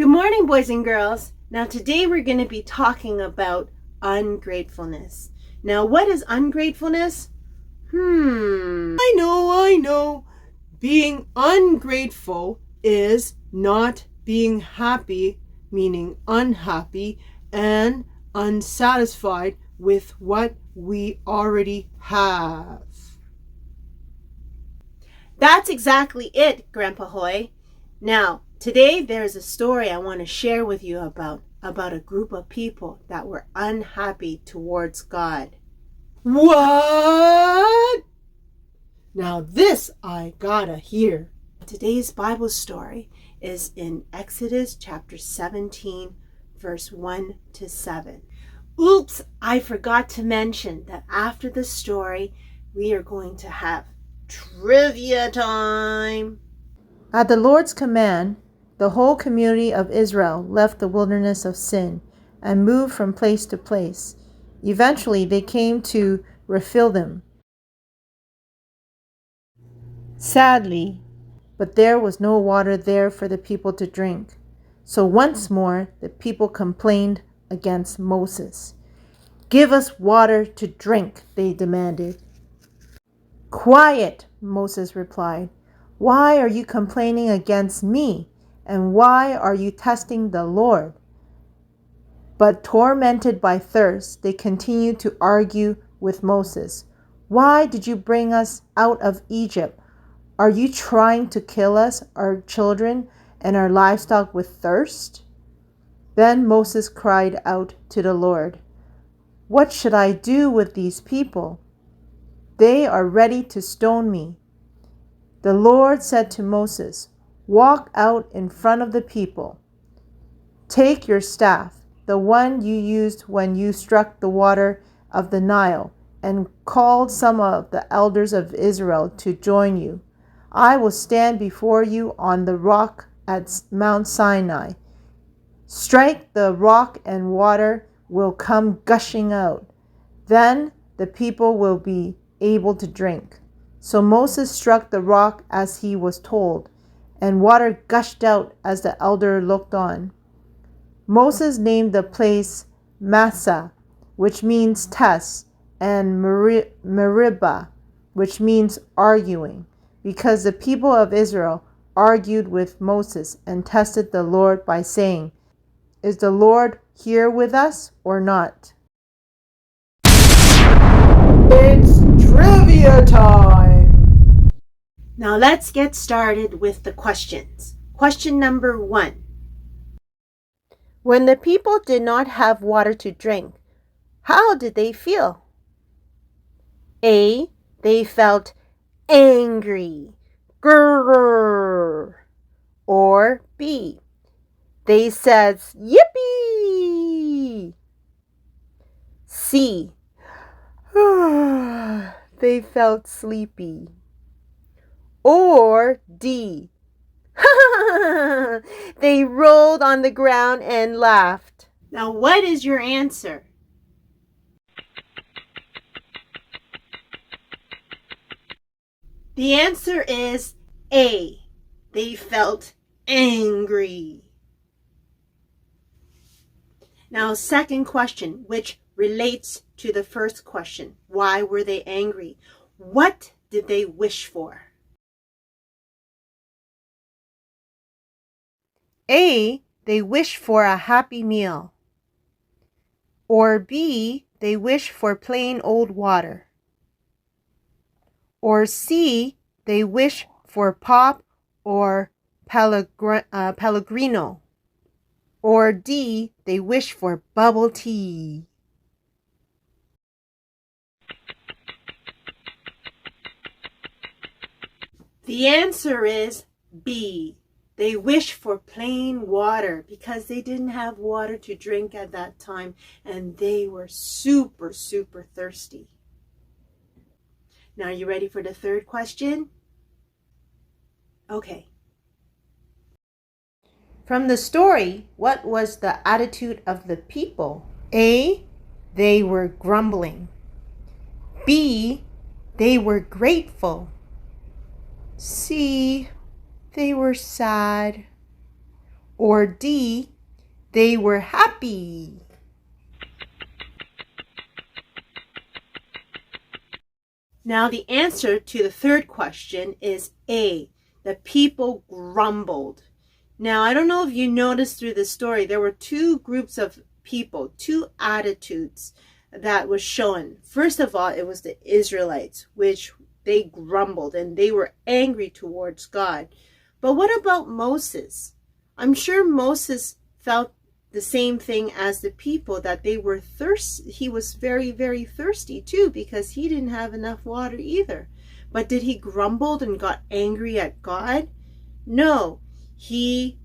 Good morning, boys and girls. Now, today we're going to be talking about ungratefulness. Now, what is ungratefulness? I know. Being ungrateful is not being happy, meaning unhappy and unsatisfied with what we already have. That's exactly it, Grandpa Hoy. Now, today there's a story I want to share with you about a group of people that were unhappy towards God. What? Now this I gotta hear. Today's Bible story is in Exodus chapter 17, verse 1 to 7. Oops, I forgot to mention that after the story, we are going to have trivia time. At the Lord's command, the whole community of Israel left the wilderness of Sin and moved from place to place. Eventually, they came to Rephidim. Sadly, but there was no water there for the people to drink. So once more, the people complained against Moses. "Give us water to drink," they demanded. "Quiet," Moses replied. "Why are you complaining against me? And why are you testing the Lord?" But tormented by thirst, they continued to argue with Moses. "Why did you bring us out of Egypt? Are you trying to kill us, our children, and our livestock with thirst?" Then Moses cried out to the Lord, "What should I do with these people? They are ready to stone me." The Lord said to Moses, "Walk out in front of the people. Take your staff, the one you used when you struck the water of the Nile, and called some of the elders of Israel to join you. I will stand before you on the rock at Mount Sinai. Strike the rock and water will come gushing out. Then the people will be able to drink." So Moses struck the rock as he was told, and water gushed out as the elder looked on. Moses named the place Massah, which means test, and Meribah, which means arguing, because the people of Israel argued with Moses and tested the Lord by saying, "Is the Lord here with us or not?" It's trivia time! Now let's get started with the questions. Question number 1. When the people did not have water to drink, how did they feel? A. They felt angry. Grrr. Or B. They said yippee. C. They felt sleepy. Or D. They rolled on the ground and laughed. Now, what is your answer? The answer is A. They felt angry. Now, second question, which relates to the first question. Why were they angry? What did they wish for? A. They wish for a happy meal. Or B. They wish for plain old water. Or C. They wish for pop or Pellegrino. Or D. They wish for bubble tea. The answer is B. They wish for plain water because they didn't have water to drink at that time and they were super, super thirsty. Now, are you ready for the third question? Okay. From the story, what was the attitude of the people? A. They were grumbling. B. They were grateful. C. They were sad. Or D, they were happy? Now the answer to the third question is A. The people grumbled. Now I don't know if you noticed through the story, there were two groups of people, two attitudes that was shown. First of all, it was the Israelites, which they grumbled and they were angry towards God. But what about Moses? I'm sure Moses felt the same thing as the people, that they were thirsty. He was very, very thirsty too, because he didn't have enough water either. But did he grumble and got angry at God? No, he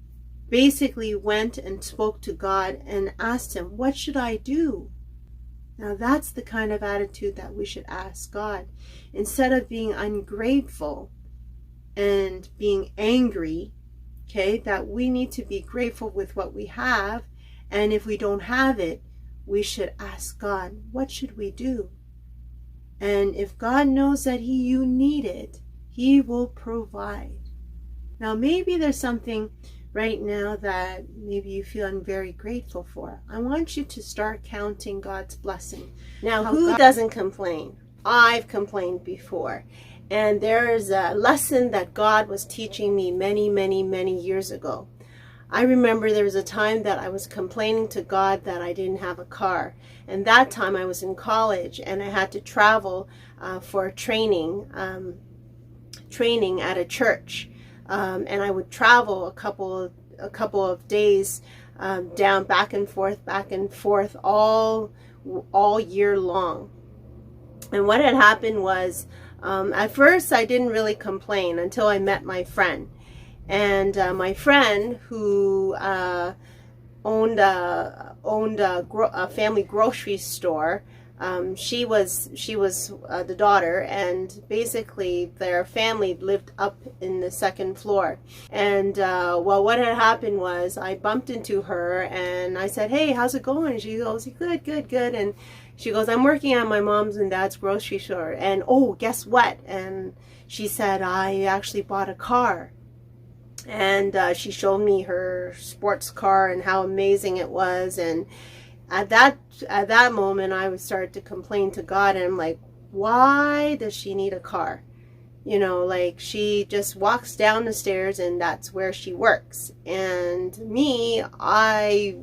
basically went and spoke to God and asked him, what should I do? Now that's the kind of attitude that we should ask God. Instead of being ungrateful and being angry, okay, that we need to be grateful with what we have. And if we don't have it, we should ask God, what should we do? And if God knows that you need it, He will provide. Now maybe there's something right now that maybe you feel very grateful for. I want you to start counting God's blessing. Now, who doesn't complain? I've complained before. And there is a lesson that God was teaching me many, many, many years ago. I remember there was a time that I was complaining to God that I didn't have a car. And that time I was in college and I had to travel for training at a church. And I would travel a couple of days down back and forth all year long. And what had happened was, at first I didn't really complain until I met my friend. And my friend, who owned a family grocery store, she was the daughter, and basically their family lived up in the second floor. And well, what had happened was I bumped into her and I said, hey, how's it going? She goes, good. And she goes, I'm working at my mom's and dad's grocery store. And oh, guess what? And she said, I actually bought a car. And she showed me her sports car and how amazing it was. And at that moment, I would start to complain to God, and I'm like, why does she need a car? You know, like, she just walks down the stairs and that's where she works. And me, I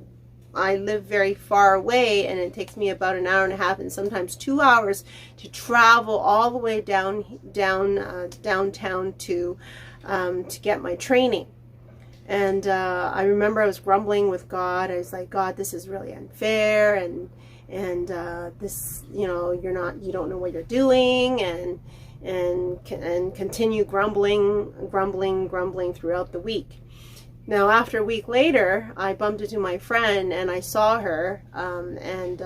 live very far away, and it takes me about an hour and a half and sometimes 2 hours to travel all the way downtown to get my training. And I remember I was grumbling with God. I was like, God, this is really unfair, and this, you know, you don't know what you're doing, and continue grumbling throughout the week. Now, after a week later, I bumped into my friend and I saw her, and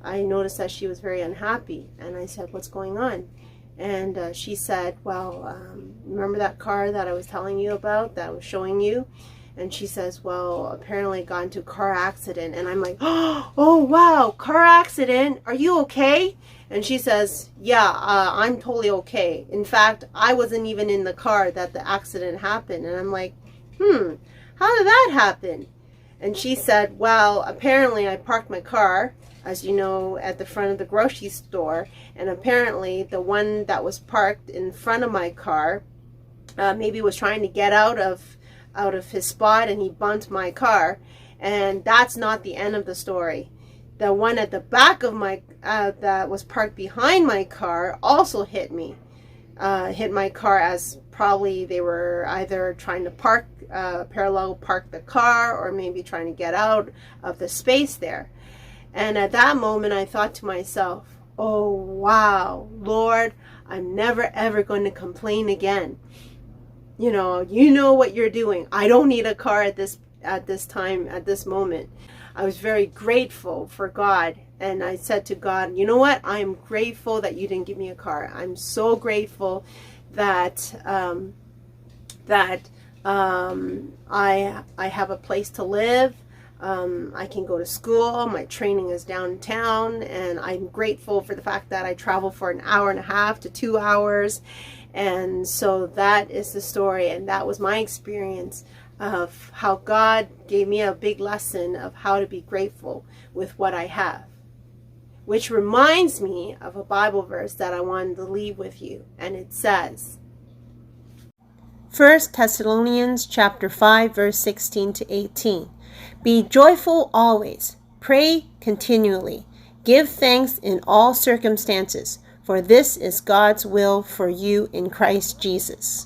I noticed that she was very unhappy. And I said, what's going on? And she said, well, remember that car that I was telling you about, that I was showing you? And she says, well, apparently got into a car accident. And I'm like, oh, wow, car accident? Are you okay? And she says, yeah, I'm totally okay. In fact, I wasn't even in the car that the accident happened. And I'm like, how did that happen? And she said, well, apparently I parked my car, as you know, at the front of the grocery store, and apparently the one that was parked in front of my car maybe was trying to get out of his spot, and he bumped my car. And that's not the end of the story. The one at the back of my that was parked behind my car also hit me. Hit my car, as probably they were either trying to parallel park the car, or maybe trying to get out of the space there. And at that moment, I thought to myself, oh, wow, Lord, I'm never, ever going to complain again. You know what you're doing. I don't need a car at this time, at this moment. I was very grateful for God. And I said to God, you know what? I am grateful that you didn't give me a car. I'm so grateful that I have a place to live. I can go to school. My training is downtown, and I'm grateful for the fact that I travel for an hour and a half to 2 hours. And so that is the story, and that was my experience of how God gave me a big lesson of how to be grateful with what I have. Which reminds me of a Bible verse that I wanted to leave with you. And it says, 1 Thessalonians chapter 5, verse 16 to 18. Be joyful always. Pray continually. Give thanks in all circumstances, for this is God's will for you in Christ Jesus.